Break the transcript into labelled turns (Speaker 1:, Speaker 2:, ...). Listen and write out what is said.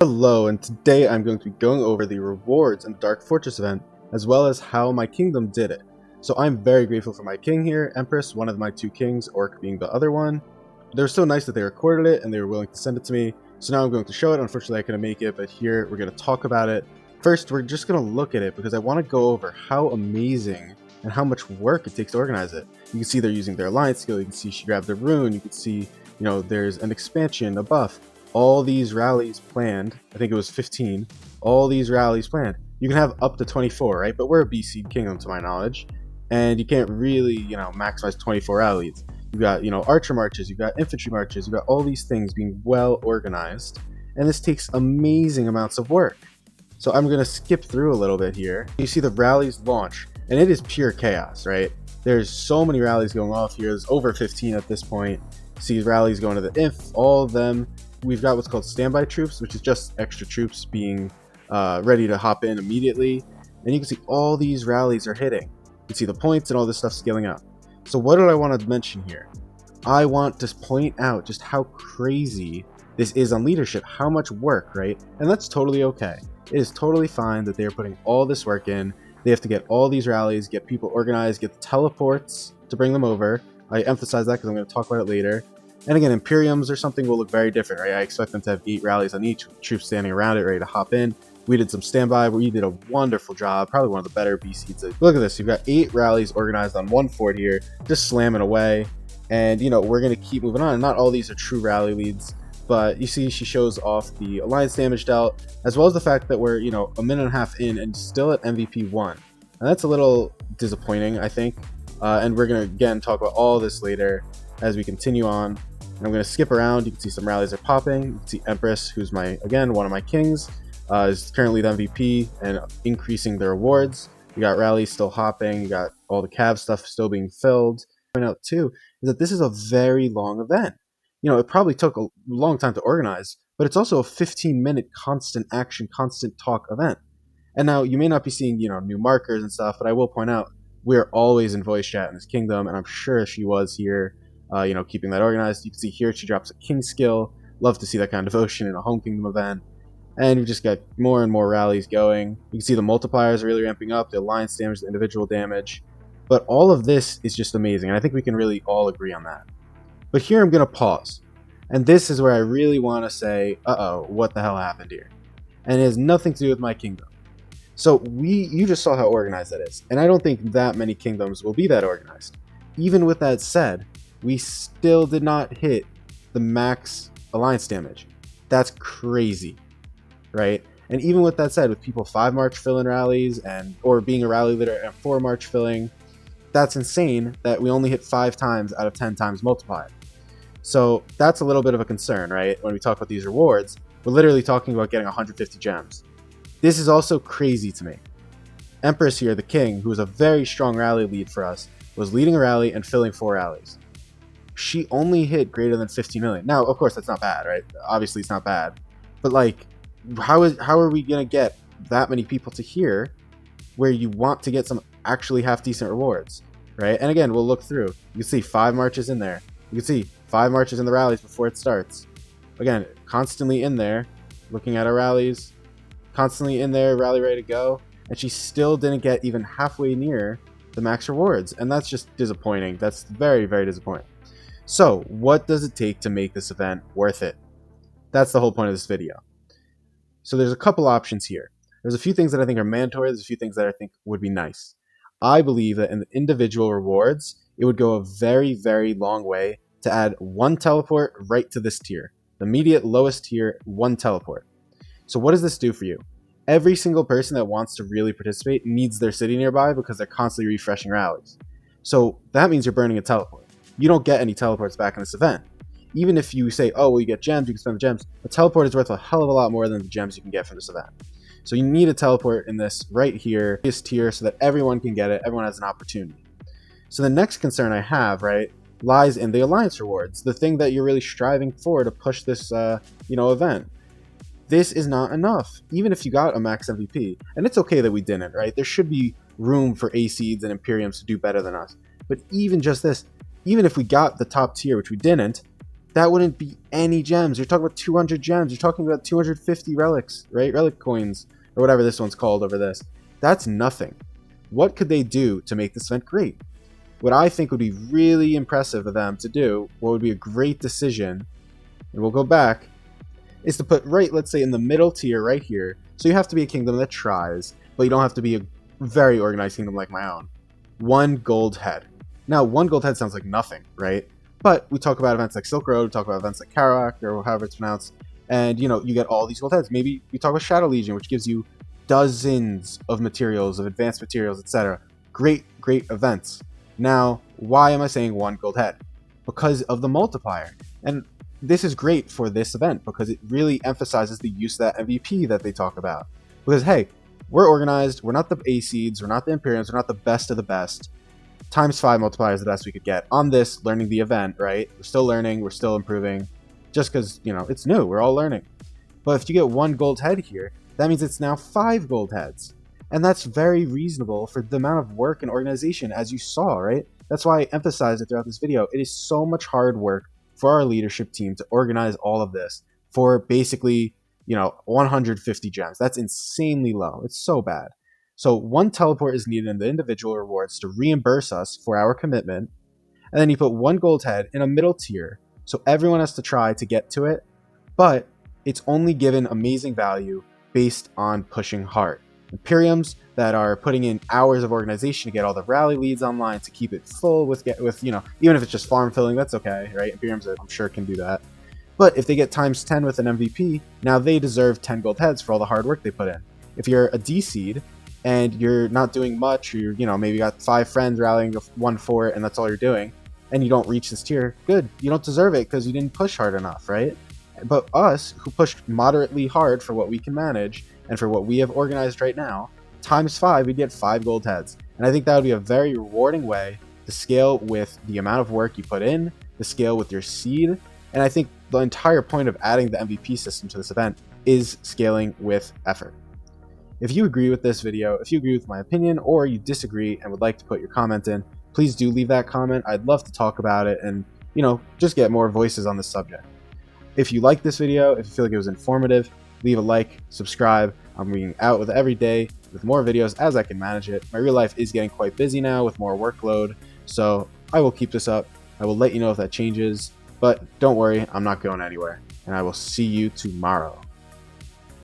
Speaker 1: Hello, and today I'm going to be going over the rewards in the Dark Fortress event, as well as how my kingdom did it. So I'm very grateful for my king here, Empress, one of my two kings, Orc being the other one. They were so nice that they recorded it and they were willing to send it to me. So now I'm going to show it. Unfortunately, I couldn't make it, but here we're going to talk about it. First, we're just going to look at it because I want to go over how amazing and how much work it takes to organize it. You can see they're using their alliance skill. You can see she grabbed the rune. You can see, there's an expansion, a buff. All these rallies planned. I think it was 15. All these rallies planned. You can have up to 24, right? But we're a BC kingdom to my knowledge, and you can't really, maximize 24 rallies. You've got, archer marches, you've got infantry marches, you've got all these things being well organized, and this takes amazing amounts of work. So I'm gonna skip through a little bit here. You see the rallies launch, and it is pure chaos, right? There's so many rallies going off here. There's over 15 at this point. See rallies going to the inf, all of them. We've got what's called standby troops, which is just extra troops being ready to hop in immediately. And you can see all these rallies are hitting. You can see the points and all this stuff scaling up. So what do I want to mention here? I want to point out just how crazy this is on leadership, how much work, right? And that's totally okay. It is totally fine that they are putting all this work in. They have to get all these rallies, get people organized, get the teleports to bring them over. I emphasize that because I'm going to talk about it later. And again, Imperiums or something will look very different, right? I expect them to have 8 rallies on each, troops standing around it, ready to hop in. We did some standby. We did a wonderful job, probably one of the better BCs. Look at this. You've got 8 rallies organized on one fort here, just slamming away. And, we're going to keep moving on. Not all these are true rally leads, but you see she shows off the alliance damage dealt, as well as the fact that we're, a minute and a half in and still at MVP 1. And that's a little disappointing, I think. And we're going to, again, talk about all this later as we continue on. And I'm going to skip around. You can see some rallies are popping. You can see Empress, who's one of my kings, is currently the MVP and increasing the rewards. You got rallies still hopping. You got all the cav stuff still being filled. Point out too is that this is a very long event. It probably took a long time to organize, but it's also a 15-minute constant action, constant talk event. And now you may not be seeing, new markers and stuff, but I will point out we're always in voice chat in this kingdom, and I'm sure she was here. Keeping that organized. You can see here she drops a king skill. Love to see that kind of devotion in a home kingdom event. And we just got more and more rallies going. You can see the multipliers really ramping up, the alliance damage, the individual damage. But all of this is just amazing, and I think we can really all agree on that. But here I'm going to pause. And this is where I really want to say, what the hell happened here? And it has nothing to do with my kingdom. So you just saw how organized that is. And I don't think that many kingdoms will be that organized. Even with that said, we still did not hit the max alliance damage. That's crazy, right? And even with that said, with people 5 March filling rallies or being a rally leader and 4 March filling, that's insane that we only hit 5 times out of 10 times multiplied. So that's a little bit of a concern, right? When we talk about these rewards, we're literally talking about getting 150 gems. This is also crazy to me. Empress here, the king, who was a very strong rally lead for us, was leading a rally and filling 4 rallies. She only hit greater than 50 million. Now, of course, that's not bad, right? Obviously, it's not bad. But, how are we going to get that many people to here where you want to get some actually half-decent rewards, right? And again, we'll look through. You can see 5 marches in there. You can see 5 marches in the rallies before it starts. Again, constantly in there, looking at our rallies, constantly in there, rally ready to go. And she still didn't get even halfway near the max rewards. And that's just disappointing. That's very, very disappointing. So, what does it take to make this event worth it? That's the whole point of this video. So there's a couple options here. There's a few things that I think are mandatory. There's a few things that I think would be nice. I believe that in the individual rewards, it would go a very, very long way to add 1 teleport right to this tier. The immediate lowest tier, 1 teleport. So what does this do for you? Every single person that wants to really participate needs their city nearby because they're constantly refreshing rallies. So that means you're burning a teleport. You don't get any teleports back in this event. Even if you say, oh, well, you get gems, you can spend the gems, a teleport is worth a hell of a lot more than the gems you can get from this event. So you need a teleport in this right here, this tier, so that everyone can get it, everyone has an opportunity. So the next concern I have, right, lies in the alliance rewards, the thing that you're really striving for to push this, event. This is not enough, even if you got a max MVP. And it's okay that we didn't, right? There should be room for A-Seeds and Imperiums to do better than us. But even just this, even if we got the top tier, which we didn't, that wouldn't be any gems. You're talking about 200 gems. You're talking about 250 relics, right? Relic coins, or whatever this one's called over this. That's nothing. What could they do to make this event great? What I think would be really impressive of them to do, what would be a great decision, and we'll go back, is to put right, let's say in the middle tier right here. So you have to be a kingdom that tries, but you don't have to be a very organized kingdom like my own. 1 gold head. Now, 1 gold head sounds like nothing, right? But we talk about events like Silk Road, we talk about events like Karak, or however it's pronounced, and you get all these gold heads. Maybe we talk about Shadow Legion, which gives you dozens of materials, of advanced materials, etc. Great, great events. Now, why am I saying 1 gold head? Because of the multiplier. And this is great for this event because it really emphasizes the use of that MVP that they talk about. Because, hey, we're organized, we're not the A seeds, we're not the Imperiums, we're not the best of the best. Times 5 multiplier is the best we could get on this learning the event, right? We're still learning, we're still improving, just because, it's new, we're all learning. But if you get 1 gold head here, that means it's now 5 gold heads. And that's very reasonable for the amount of work and organization, as you saw, right? That's why I emphasized it throughout this video. It is so much hard work for our leadership team to organize all of this for basically, 150 gems. That's insanely low. It's so bad. So 1 teleport is needed in the individual rewards to reimburse us for our commitment. And then you put 1 gold head in a middle tier. So everyone has to try to get to it, but it's only given amazing value based on pushing hard. Imperiums that are putting in hours of organization to get all the rally leads online to keep it full with even if it's just farm filling, that's okay, right? Imperiums, I'm sure, can do that. But if they get times 10 with an MVP, now they deserve 10 gold heads for all the hard work they put in. If you're a D seed and you're not doing much, or you're, maybe got 5 friends rallying 1 fort and that's all you're doing, and you don't reach this tier, good. You don't deserve it because you didn't push hard enough, right? But us, who pushed moderately hard for what we can manage and for what we have organized right now, times 5, we'd get 5 gold heads. And I think that would be a very rewarding way to scale with the amount of work you put in, to scale with your seed. And I think the entire point of adding the MVP system to this event is scaling with effort. If you agree with this video, if you agree with my opinion, or you disagree and would like to put your comment in, please do leave that comment. I'd love to talk about it and, just get more voices on this subject. If you like this video, if you feel like it was informative, leave a like, subscribe. I'm being out with every day with more videos as I can manage it. My real life is getting quite busy now with more workload, so I will keep this up. I will let you know if that changes, but don't worry, I'm not going anywhere, and I will see you tomorrow.